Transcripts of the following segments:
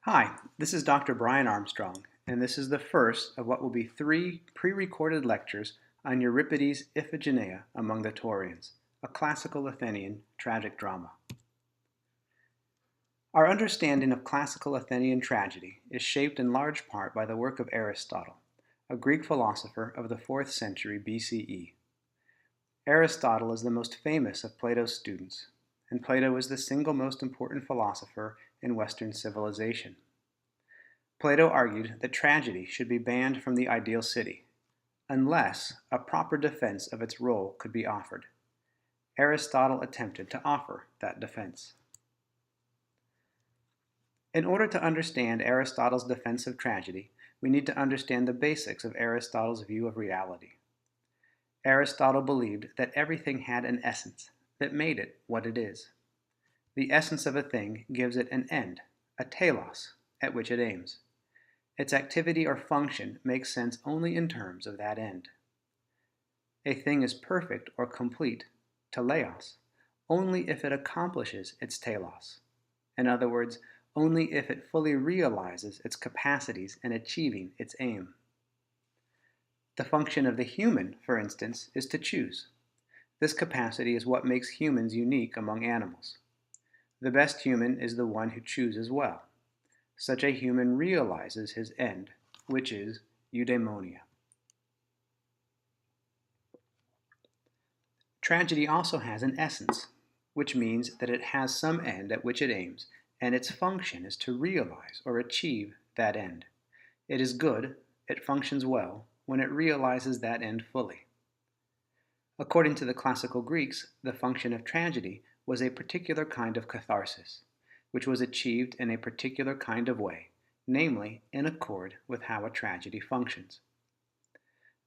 Hi, this is Dr. Brian Armstrong, and this is the first of what will be 3 pre-recorded lectures on Euripides Iphigenia among the Taurians, a classical Athenian tragic drama. Our understanding of classical Athenian tragedy is shaped in large part by the work of Aristotle, a Greek philosopher of the 4th century BCE. Aristotle is the most famous of Plato's students, and Plato is the single most important philosopher in Western civilization. Plato argued that tragedy should be banned from the ideal city, unless a proper defense of its role could be offered. Aristotle attempted to offer that defense. In order to understand Aristotle's defense of tragedy, we need to understand the basics of Aristotle's view of reality. Aristotle believed that everything had an essence that made it what it is. The essence of a thing gives it an end, a telos, at which it aims. Its activity or function makes sense only in terms of that end. A thing is perfect or complete, teleos, only if it accomplishes its telos. In other words, only if it fully realizes its capacities in achieving its aim. The function of the human, for instance, is to choose. This capacity is what makes humans unique among animals. The best human is the one who chooses well. Such a human realizes his end, which is eudaimonia. Tragedy also has an essence, which means that it has some end at which it aims, and its function is to realize or achieve that end. It is good, it functions well, when it realizes that end fully. According to the classical Greeks, the function of tragedy was a particular kind of katharsis, which was achieved in a particular kind of way, namely in accord with how a tragedy functions.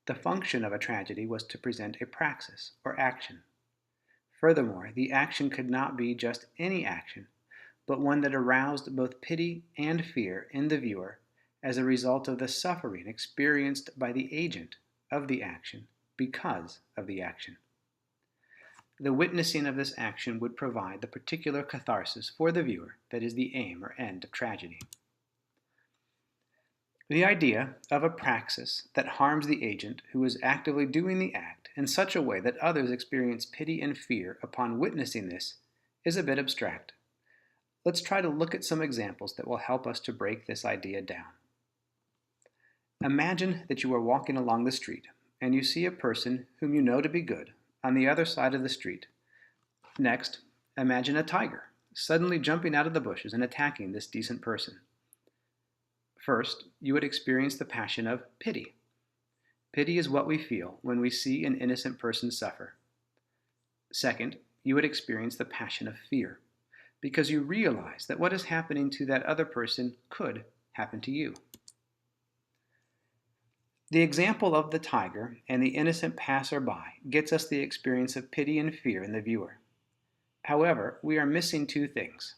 The function of a tragedy was to present a praxis, or action. Furthermore, the action could not be just any action, but one that aroused both pity and fear in the viewer as a result of the suffering experienced by the agent of the action because of the action. The witnessing of this action would provide the particular catharsis for the viewer that is the aim or end of tragedy. The idea of a praxis that harms the agent who is actively doing the act in such a way that others experience pity and fear upon witnessing this is a bit abstract. Let's try to look at some examples that will help us to break this idea down. Imagine that you are walking along the street and you see a person whom you know to be good on the other side of the street. Next, imagine a tiger suddenly jumping out of the bushes and attacking this decent person. First, you would experience the passion of pity. Pity is what we feel when we see an innocent person suffer. Second, you would experience the passion of fear, because you realize that what is happening to that other person could happen to you. The example of the tiger and the innocent passerby gets us the experience of pity and fear in the viewer. However, we are missing two things,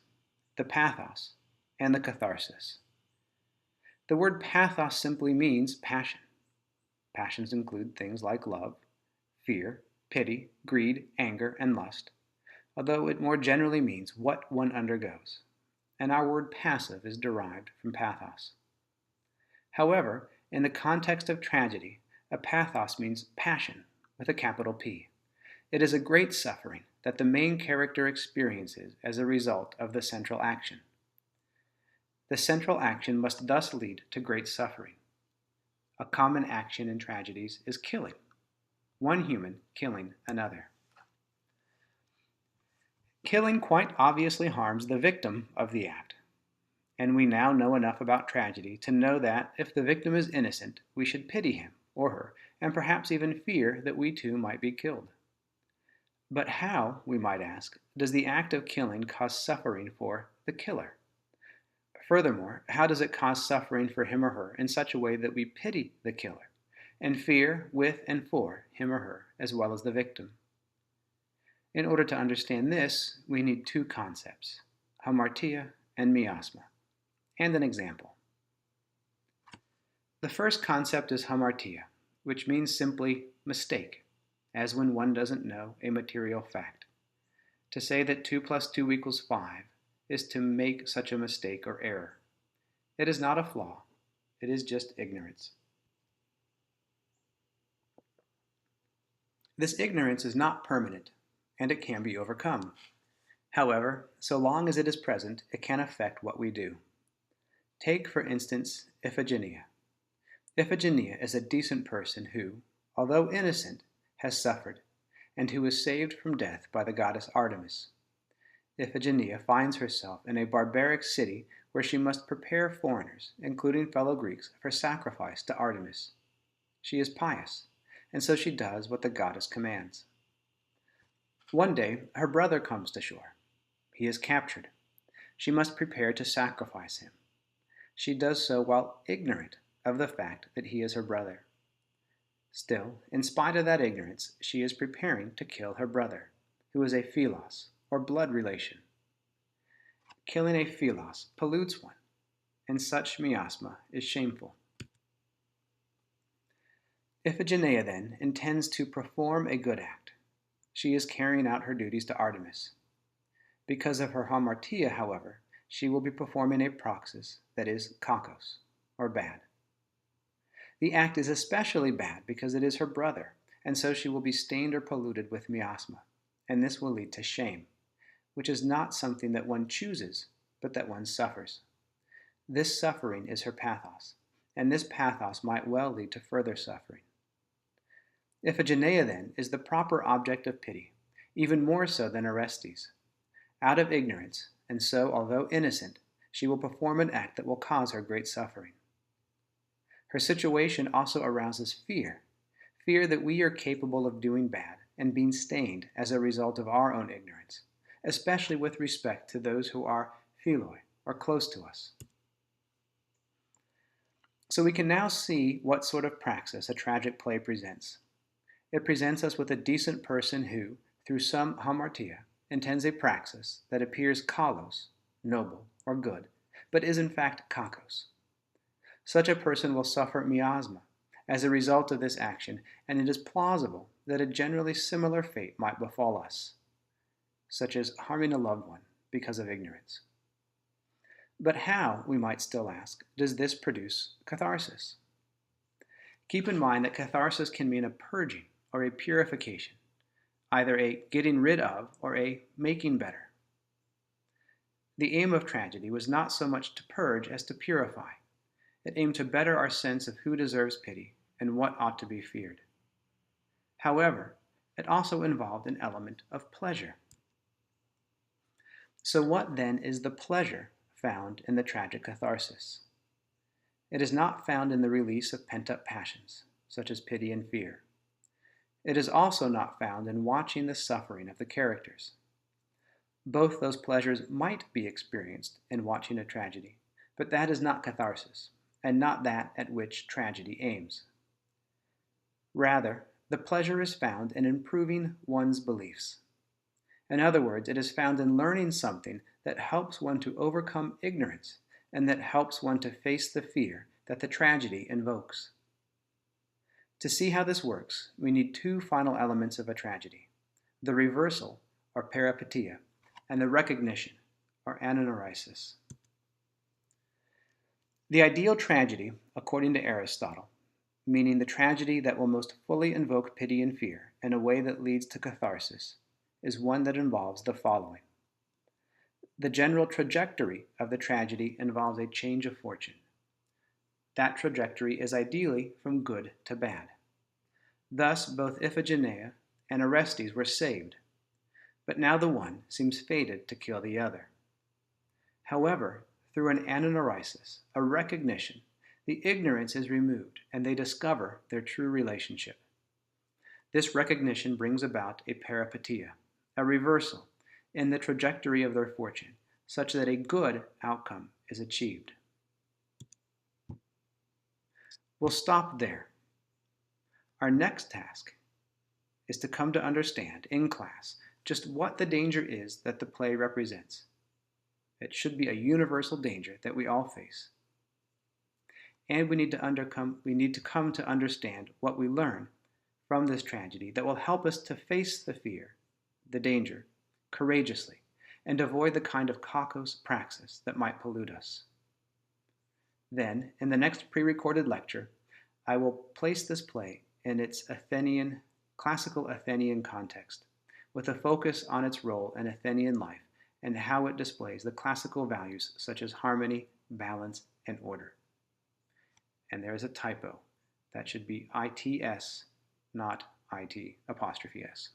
the pathos and the katharsis. The word pathos simply means passion. Passions include things like love, fear, pity, greed, anger, and lust, although it more generally means what one undergoes, and our word passive is derived from pathos. However, in the context of tragedy, a pathos means passion with a capital P. It is a great suffering that the main character experiences as a result of the central action. The central action must thus lead to great suffering. A common action in tragedies is killing, one human killing another. Killing quite obviously harms the victim of the act, and we now know enough about tragedy to know that if the victim is innocent, we should pity him or her, and perhaps even fear that we too might be killed. But how, we might ask, does the act of killing cause suffering for the killer? Furthermore, how does it cause suffering for him or her in such a way that we pity the killer and fear with and for him or her as well as the victim? In order to understand this, we need two concepts, hamartia and miasma, and an example. The first concept is hamartia, which means simply mistake, as when one doesn't know a material fact. To say that 2 + 2 = 5 is to make such a mistake or error. It is not a flaw. It is just ignorance. This ignorance is not permanent, and it can be overcome. However, so long as it is present, it can affect what we do. Take, for instance, Iphigenia. Iphigenia is a decent person who, although innocent, has suffered, and who was saved from death by the goddess Artemis. Iphigenia finds herself in a barbaric city where she must prepare foreigners, including fellow Greeks, for sacrifice to Artemis. She is pious, and so she does what the goddess commands. One day, her brother comes to shore. He is captured. She must prepare to sacrifice him. She does so while ignorant of the fact that he is her brother. Still, in spite of that ignorance, she is preparing to kill her brother, who is a philos, or blood relation. Killing a philos pollutes one, and such miasma is shameful. Iphigenia, then, intends to perform a good act. She is carrying out her duties to Artemis. Because of her hamartia, however, she will be performing a praxis that is kakos, or bad. The act is especially bad because it is her brother, and so she will be stained or polluted with miasma, and this will lead to shame, which is not something that one chooses, but that one suffers. This suffering is her pathos, and this pathos might well lead to further suffering. Iphigenia, then, is the proper object of pity, even more so than Orestes. Out of ignorance, and so, although innocent, she will perform an act that will cause her great suffering. Her situation also arouses fear that we are capable of doing bad and being stained as a result of our own ignorance, especially with respect to those who are philoi, or close to us. So we can now see what sort of praxis a tragic play presents. It presents us with a decent person who, through some hamartia, intends a praxis that appears kalos, noble, or good, but is in fact kakos. Such a person will suffer miasma as a result of this action, and it is plausible that a generally similar fate might befall us, such as harming a loved one because of ignorance. But how, we might still ask, does this produce katharsis? Keep in mind that katharsis can mean a purging or a purification, either a getting rid of or a making better. The aim of tragedy was not so much to purge as to purify. It aimed to better our sense of who deserves pity and what ought to be feared. However, it also involved an element of pleasure. So what then is the pleasure found in the tragic catharsis? It is not found in the release of pent-up passions, such as pity and fear. It is also not found in watching the suffering of the characters. Both those pleasures might be experienced in watching a tragedy, but that is not catharsis, and not that at which tragedy aims. Rather, the pleasure is found in improving one's beliefs. In other words, it is found in learning something that helps one to overcome ignorance and that helps one to face the fear that the tragedy invokes. To see how this works, we need two final elements of a tragedy: the reversal, or peripetia, and the recognition, or anagnorisis. The ideal tragedy, according to Aristotle, meaning the tragedy that will most fully invoke pity and fear in a way that leads to catharsis, is one that involves the following. The general trajectory of the tragedy involves a change of fortune. That trajectory is ideally from good to bad. Thus, both Iphigenia and Orestes were saved, but now the one seems fated to kill the other. However, through an anagnorisis, a recognition, the ignorance is removed and they discover their true relationship. This recognition brings about a peripetia, a reversal in the trajectory of their fortune, such that a good outcome is achieved. We'll stop there. Our next task is to come to understand in class just what the danger is that the play represents. It should be a universal danger that we all face. And we need to come to understand what we learn from this tragedy that will help us to face the fear, the danger, courageously, and avoid the kind of kakos praxis that might pollute us. Then, in the next pre-recorded lecture, I will place this play in its classical Athenian context, with a focus on its role in Athenian life and how it displays the classical values such as harmony, balance, and order. And there is a typo. That should be ITS, not IT, apostrophe S.